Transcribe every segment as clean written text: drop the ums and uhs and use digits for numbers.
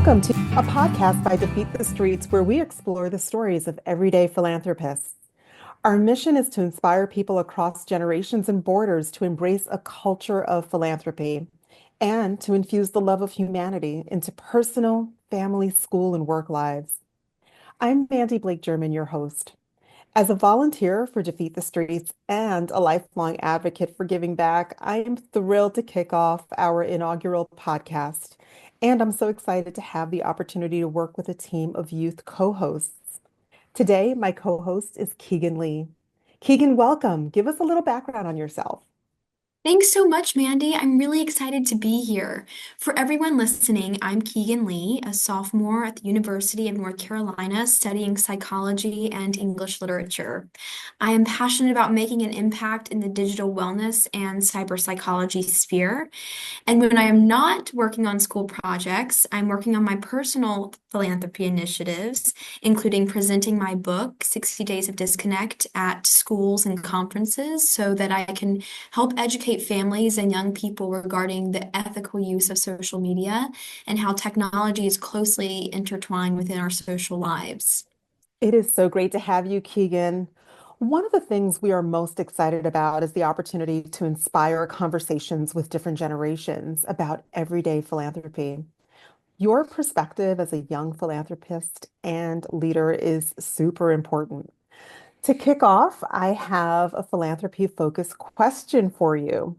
Welcome to a podcast by Defeat the Streets, where we explore the stories of everyday philanthropists. Our mission is to inspire people across generations and borders to embrace a culture of philanthropy and to infuse the love of humanity into personal, family, school, and work lives. I'm Mandy Blake German, your host. As a volunteer for Defeat the Streets and a lifelong advocate for giving back, I am thrilled to kick off our inaugural podcast. And I'm so excited to have the opportunity to work with a team of youth co-hosts. Today, my co-host is Keegan Lee. Keegan, welcome. Give us a little background on yourself. Thanks so much, Mandy. I'm really excited to be here. For everyone listening, I'm Keegan Lee, a sophomore at the University of North Carolina studying psychology and English literature. I am passionate about making an impact in the digital wellness and cyber psychology sphere. And when I am not working on school projects, I'm working on my personal philanthropy initiatives, including presenting my book, 60 Days of Disconnect, at schools and conferences so that I can help educate families and young people regarding the ethical use of social media and how technology is closely intertwined within our social lives. It is so great to have you, Keegan. One of the things we are most excited about is the opportunity to inspire conversations with different generations about everyday philanthropy. Your perspective as a young philanthropist and leader is super important. To kick off, I have a philanthropy focused question for you.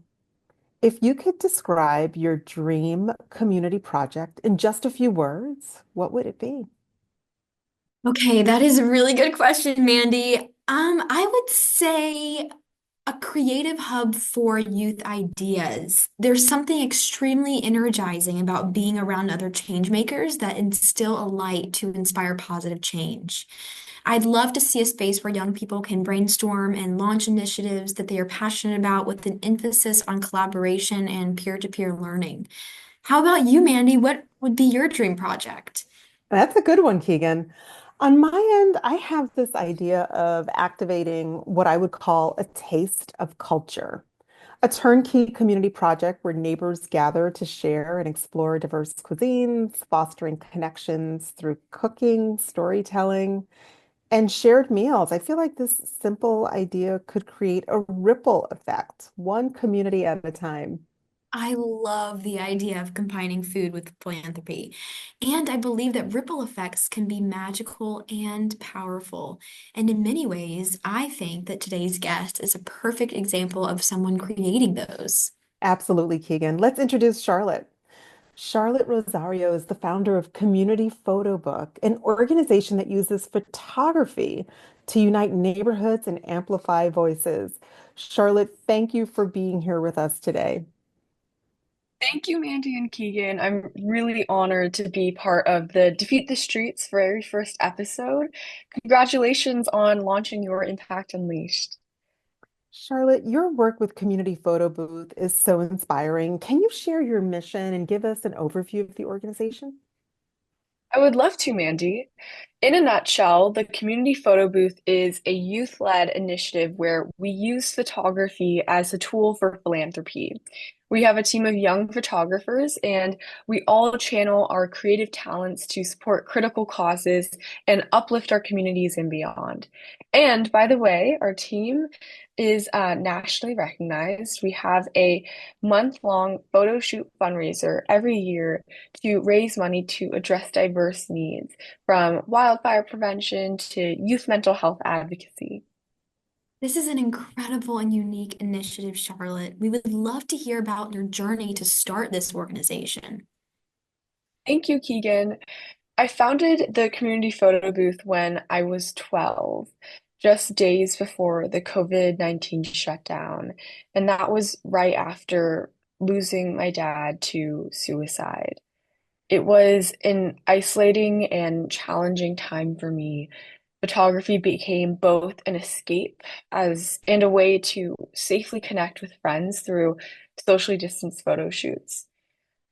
If you could describe your dream community project in just a few words, what would it be? Okay, that is a really good question, Mandy. I would say a creative hub for youth ideas. There's something extremely energizing about being around other change makers that instill a light to inspire positive change. I'd love to see a space where young people can brainstorm and launch initiatives that they are passionate about with an emphasis on collaboration and peer-to-peer learning. How about you, Mandy? What would be your dream project? That's a good one, Keegan. On my end, I have this idea of activating what I would call a taste of culture, a turnkey community project where neighbors gather to share and explore diverse cuisines, fostering connections through cooking, storytelling, and shared meals. I feel like this simple idea could create a ripple effect, one community at a time. I love the idea of combining food with philanthropy. And I believe that ripple effects can be magical and powerful. And in many ways, I think that today's guest is a perfect example of someone creating those. Absolutely, Keegan. Let's introduce Charlotte. Charlotte Rosario is the founder of Community Photobook, an organization that uses photography to unite neighborhoods and amplify voices. Charlotte, thank you for being here with us today. Thank you, Mandy and Keegan. I'm really honored to be part of the Defeat the Streets very first episode. Congratulations on launching your Impact Unleashed. Charlotte, your work with Community Photo Booth is so inspiring. Can you share your mission and give us an overview of the organization? I would love to, Mandy. In a nutshell, the Community Photo Booth is a youth-led initiative where we use photography as a tool for philanthropy. We have a team of young photographers, and we all channel our creative talents to support critical causes and uplift our communities and beyond. And by the way, our team is nationally recognized. We have a month-long photo shoot fundraiser every year to raise money to address diverse needs, from wildfire prevention to youth mental health advocacy. This is an incredible and unique initiative, Charlotte. We would love to hear about your journey to start this organization. Thank you, Keegan. I founded the community photo booth when I was 12, just days before the COVID-19 shutdown. And that was right after losing my dad to suicide. It was an isolating and challenging time for me. Photography became both an escape as and a way to safely connect with friends through socially distanced photo shoots.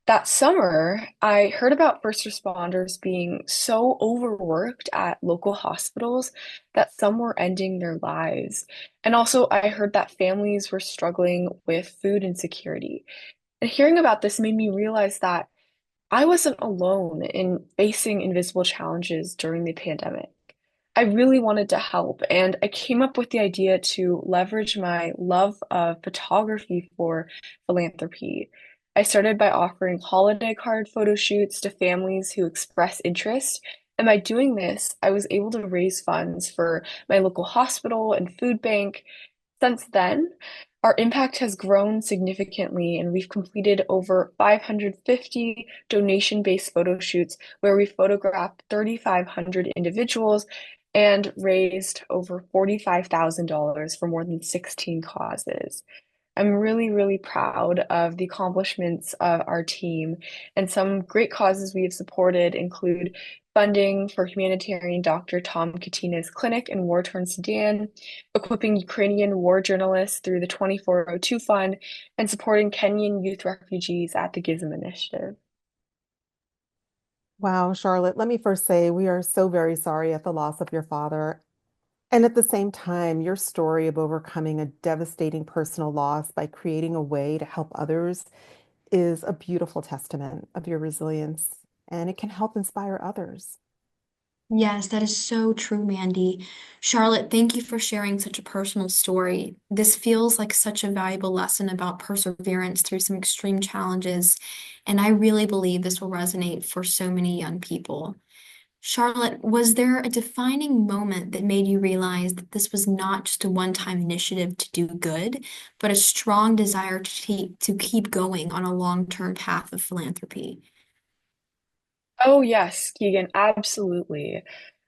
That summer, I heard about first responders being so overworked at local hospitals that some were ending their lives. And also, I heard that families were struggling with food insecurity. And hearing about this made me realize that I wasn't alone in facing invisible challenges during the pandemic. I really wanted to help, and I came up with the idea to leverage my love of photography for philanthropy. I started by offering holiday card photo shoots to families who express interest, and by doing this, I was able to raise funds for my local hospital and food bank. Since then, our impact has grown significantly, and we've completed over 550 donation-based photo shoots where we photographed 3,500 individuals and raised over $45,000 for more than 16 causes. I'm really, really proud of the accomplishments of our team, and some great causes we have supported include funding for humanitarian Dr. Tom Katina's clinic in war-torn Sudan, equipping Ukrainian war journalists through the 2402 Fund, and supporting Kenyan youth refugees at the GISM Initiative. Wow, Charlotte, let me first say we are so very sorry at the loss of your father. And at the same time, your story of overcoming a devastating personal loss by creating a way to help others is a beautiful testament of your resilience, and it can help inspire others. Yes, that is so true, Mandy. Charlotte, thank you for sharing such a personal story. This feels like such a valuable lesson about perseverance through some extreme challenges, and I really believe this will resonate for so many young people. Charlotte, was there a defining moment that made you realize that this was not just a one-time initiative to do good, but a strong desire to keep going on a long-term path of philanthropy? Oh, yes, Keegan, absolutely.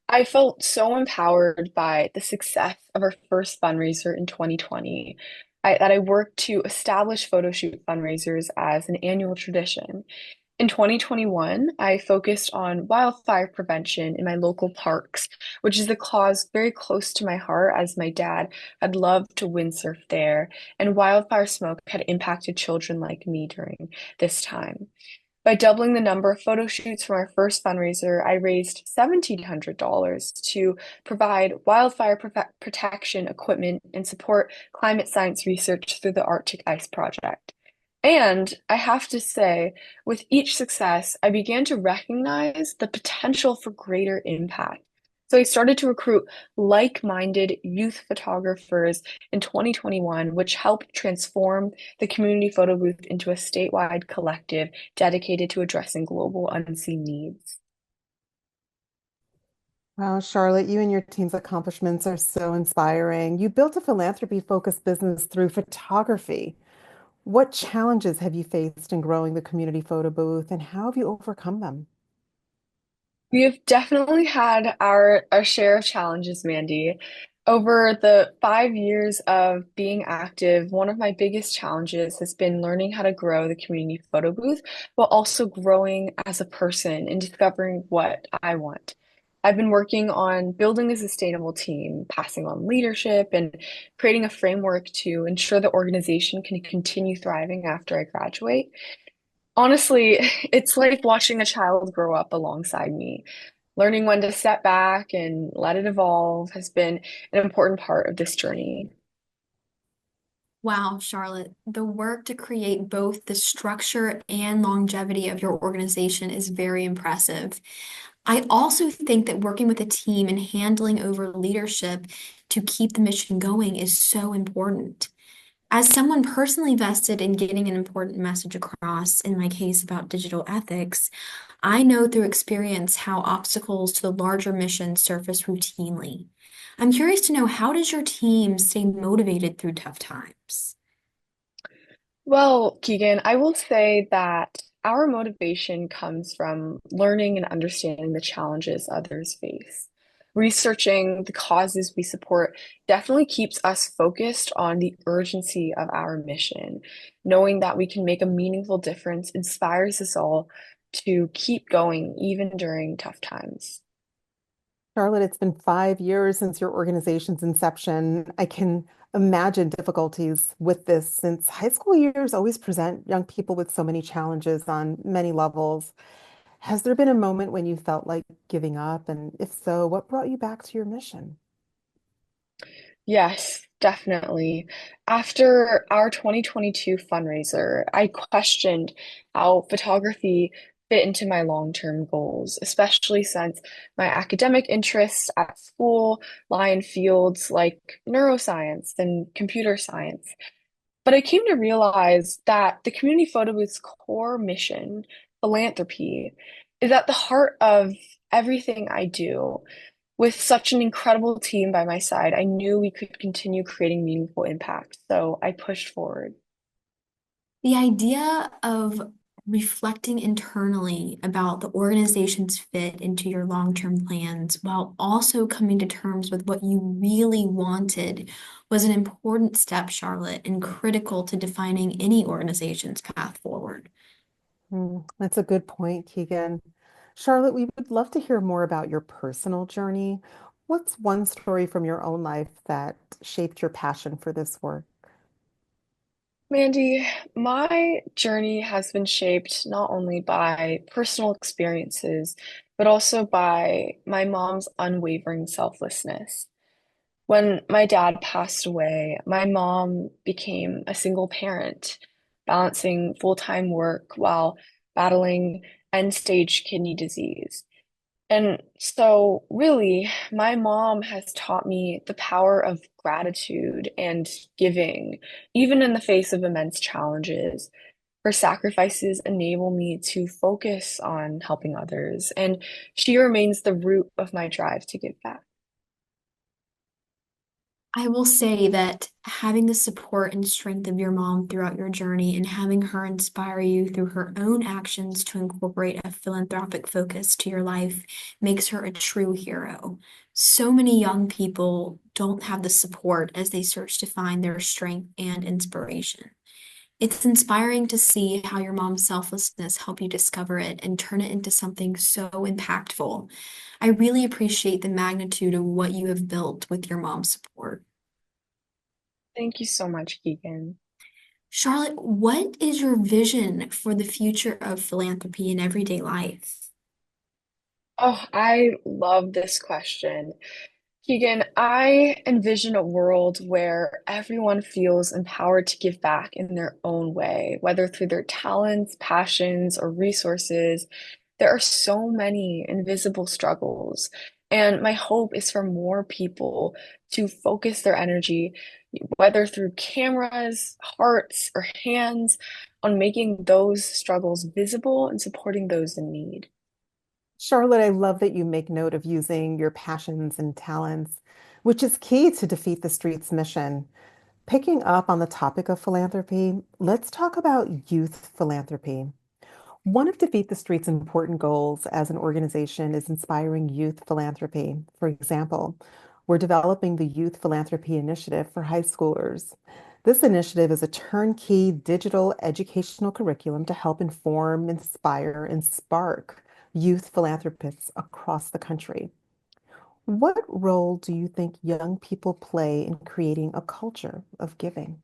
I felt so empowered by the success of our first fundraiser in 2020 that I worked to establish photo shoot fundraisers as an annual tradition. In 2021, I focused on wildfire prevention in my local parks, which is a cause very close to my heart as my dad had loved to windsurf there, and wildfire smoke had impacted children like me during this time. By doubling the number of photo shoots from our first fundraiser, I raised $1,700 to provide wildfire protection equipment and support climate science research through the Arctic Ice Project. And I have to say, with each success, I began to recognize the potential for greater impact. So I started to recruit like-minded youth photographers in 2021, which helped transform the community photo booth into a statewide collective dedicated to addressing global unseen needs. Wow, Charlotte, you and your team's accomplishments are so inspiring. You built a philanthropy-focused business through photography. What challenges have you faced in growing the community photo booth, and how have you overcome them? We have definitely had our share of challenges, Mandy. Over the 5 years of being active, one of my biggest challenges has been learning how to grow the community photo booth while also growing as a person and discovering what I want. I've been working on building a sustainable team, passing on leadership, and creating a framework to ensure the organization can continue thriving after I graduate. Honestly, it's like watching a child grow up alongside me. Learning when to step back and let it evolve has been an important part of this journey. Wow, Charlotte, the work to create both the structure and longevity of your organization is very impressive. I also think that working with a team and handling over leadership to keep the mission going is so important. As someone personally vested in getting an important message across, in my case about digital ethics, I know through experience how obstacles to the larger mission surface routinely. I'm curious to know, how does your team stay motivated through tough times? Well, Keegan, I will say that our motivation comes from learning and understanding the challenges others face. Researching the causes we support definitely keeps us focused on the urgency of our mission. Knowing that we can make a meaningful difference inspires us all to keep going even during tough times. Charlotte, it's been 5 years since your organization's inception. I can imagine difficulties with this since high school years always present young people with so many challenges on many levels. Has there been a moment when you felt like giving up? And if so, what brought you back to your mission? Yes, definitely. After our 2022 fundraiser, I questioned how photography fit into my long-term goals, especially since my academic interests at school lie in fields like neuroscience and computer science. But I came to realize that the community photo booth's core mission, philanthropy, is at the heart of everything I do. With such an incredible team by my side, I knew we could continue creating meaningful impact. So I pushed forward. The idea of reflecting internally about the organization's fit into your long-term plans while also coming to terms with what you really wanted was an important step, Charlotte, and critical to defining any organization's path forward. That's a good point, Keegan. Charlotte, we would love to hear more about your personal journey. What's one story from your own life that shaped your passion for this work? Mandy, my journey has been shaped not only by personal experiences, but also by my mom's unwavering selflessness. When my dad passed away, my mom became a single parent, balancing full-time work while battling end-stage kidney disease. And so, really, my mom has taught me the power of gratitude and giving, even in the face of immense challenges. Her sacrifices enable me to focus on helping others, and she remains the root of my drive to give back. I will say that having the support and strength of your mom throughout your journey and having her inspire you through her own actions to incorporate a philanthropic focus to your life makes her a true hero. So many young people don't have the support as they search to find their strength and inspiration. It's inspiring to see how your mom's selflessness helped you discover it and turn it into something so impactful. I really appreciate the magnitude of what you have built with your mom's support. Thank you so much, Keegan. Charlotte, what is your vision for the future of philanthropy in everyday life? Oh, I love this question. Keegan, I envision a world where everyone feels empowered to give back in their own way, whether through their talents, passions, or resources. There are so many invisible struggles, and my hope is for more people to focus their energy, whether through cameras, hearts, or hands, on making those struggles visible and supporting those in need. Charlotte, I love that you make note of using your passions and talents, which is key to Defeat the Streets mission. Picking up on the topic of philanthropy, let's talk about youth philanthropy. One of Defeat the Street's important goals as an organization is inspiring youth philanthropy. For example, we're developing the Youth Philanthropy Initiative for high schoolers. This initiative is a turnkey digital educational curriculum to help inform, inspire, and spark youth philanthropists across the country. What role do you think young people play in creating a culture of giving?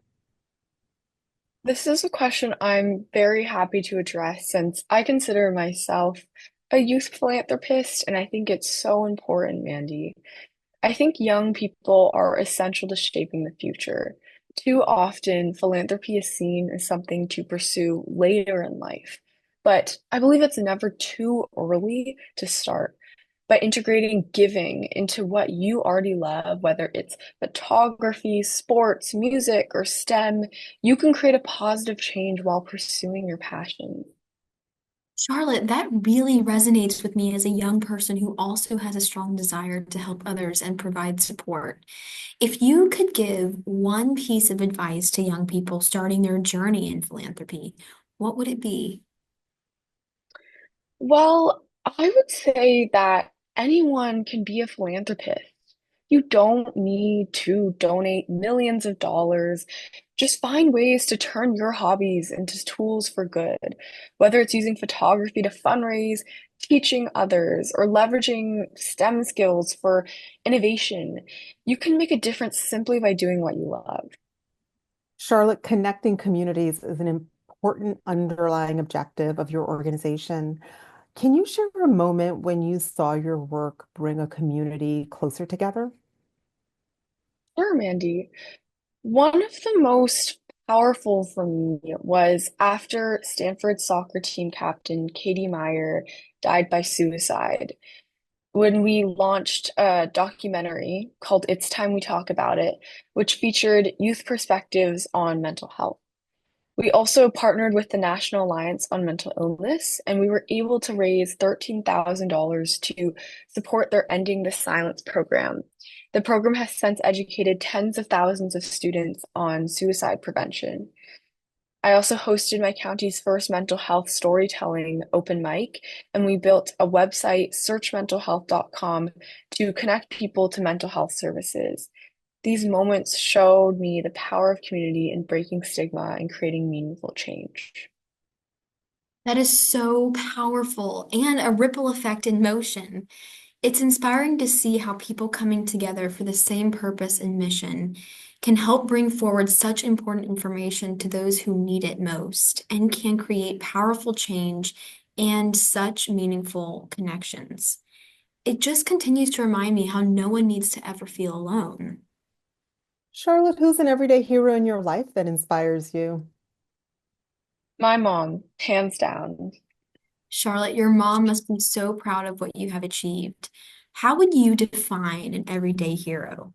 This is a question I'm very happy to address since I consider myself a youth philanthropist, and I think it's so important, Mandy. I think young people are essential to shaping the future. Too often, philanthropy is seen as something to pursue later in life, but I believe it's never too early to start. By integrating giving into what you already love, whether it's photography, sports, music, or STEM, you can create a positive change while pursuing your passion. Charlotte, that really resonates with me as a young person who also has a strong desire to help others and provide support. If you could give one piece of advice to young people starting their journey in philanthropy, what would it be? Well, I would say that anyone can be a philanthropist. You don't need to donate millions of dollars. Just find ways to turn your hobbies into tools for good, whether it's using photography to fundraise, teaching others, or leveraging STEM skills for innovation. You can make a difference simply by doing what you love. Charlotte, connecting communities is an important underlying objective of your organization. Can you share a moment when you saw your work bring a community closer together? Sure, Mandy. One of the most powerful for me was after Stanford soccer team captain Katie Meyer died by suicide. When we launched a documentary called It's Time We Talk About It, which featured youth perspectives on mental health. We also partnered with the National Alliance on Mental Illness, and we were able to raise $13,000 to support their Ending the Silence program. The program has since educated tens of thousands of students on suicide prevention. I also hosted my county's first mental health storytelling open mic, and we built a website, searchmentalhealth.com, to connect people to mental health services. These moments showed me the power of community in breaking stigma and creating meaningful change. That is so powerful and a ripple effect in motion. It's inspiring to see how people coming together for the same purpose and mission can help bring forward such important information to those who need it most and can create powerful change and such meaningful connections. It just continues to remind me how no one needs to ever feel alone. Charlotte, who's an everyday hero in your life that inspires you? My mom, hands down. Charlotte, your mom must be so proud of what you have achieved. How would you define an everyday hero?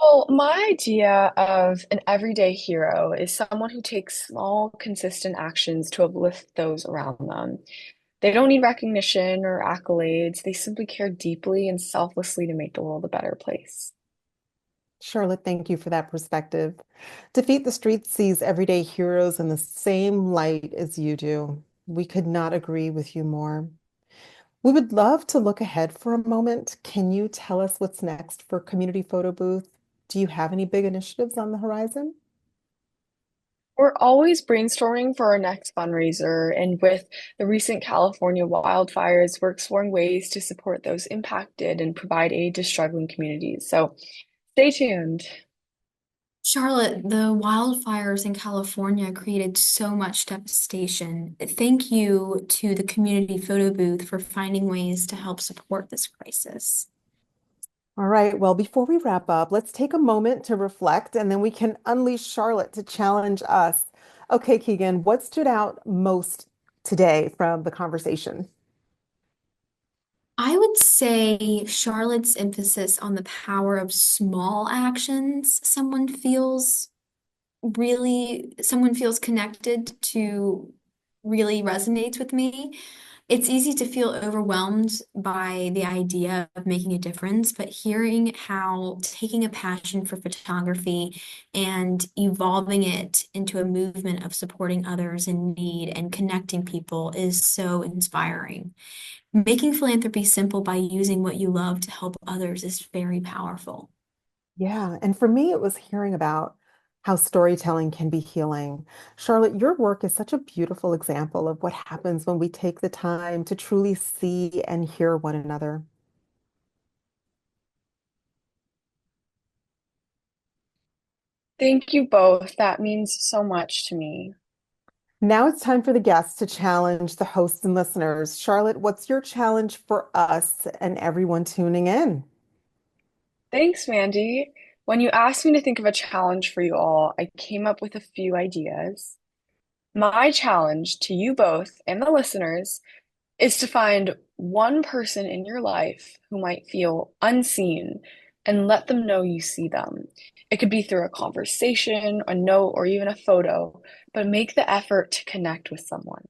Well, my idea of an everyday hero is someone who takes small, consistent actions to uplift those around them. They don't need recognition or accolades. They simply care deeply and selflessly to make the world a better place. Charlotte, thank you for that perspective. Defeat the Street sees everyday heroes in the same light as you do. We could not agree with you more. We would love to look ahead for a moment. Can you tell us what's next for Community Photo Booth? Do you have any big initiatives on the horizon? We're always brainstorming for our next fundraiser, and with the recent California wildfires, we're exploring ways to support those impacted and provide aid to struggling communities. So stay tuned. Charlotte, the wildfires in California created so much devastation. Thank you to the community photo booth for finding ways to help support this crisis. All right, well, before we wrap up, let's take a moment to reflect and then we can unleash Charlotte to challenge us. Okay, Keegan, what stood out most today from the conversation? I would say Charlotte's emphasis on the power of small actions someone feels connected to really resonates with me. It's easy to feel overwhelmed by the idea of making a difference, but hearing how taking a passion for photography and evolving it into a movement of supporting others in need and connecting people is so inspiring. Making philanthropy simple by using what you love to help others is very powerful. Yeah, and for me, it was hearing about how storytelling can be healing. Charlotte, your work is such a beautiful example of what happens when we take the time to truly see and hear one another. Thank you both. That means so much to me. Now it's time for the guests to challenge the hosts and listeners. Charlotte, what's your challenge for us and everyone tuning in? Thanks, Mandy. When you asked me to think of a challenge for you all, I came up with a few ideas. My challenge to you both and the listeners is to find one person in your life who might feel unseen and let them know you see them. It could be through a conversation, a note, or even a photo, but make the effort to connect with someone.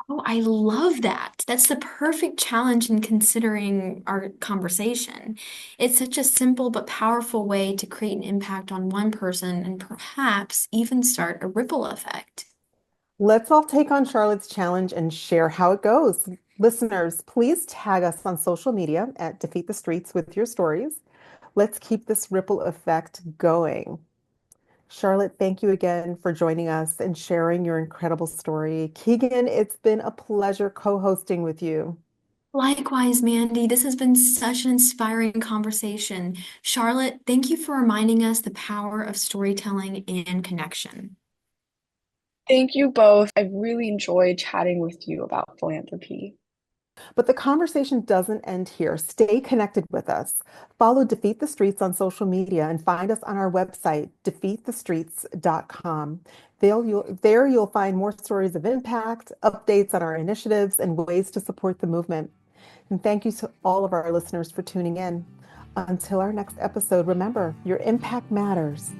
Oh, I love that. That's the perfect challenge in considering our conversation. It's such a simple but powerful way to create an impact on one person and perhaps even start a ripple effect. Let's all take on Charlotte's challenge and share how it goes. Listeners, please tag us on social media at Defeat the Streets with your stories. Let's keep this ripple effect going. Charlotte, thank you again for joining us and sharing your incredible story. Keegan, it's been a pleasure co-hosting with you. Likewise, Mandy, this has been such an inspiring conversation. Charlotte, thank you for reminding us the power of storytelling and connection. Thank you both. I really enjoyed chatting with you about philanthropy. But the conversation doesn't end here. Stay connected with us. Follow Defeat the Streets on social media and find us on our website, defeatthestreets.com. There you'll find more stories of impact, updates on our initiatives, and ways to support the movement. And thank you to all of our listeners for tuning in. Until our next episode, remember, your impact matters.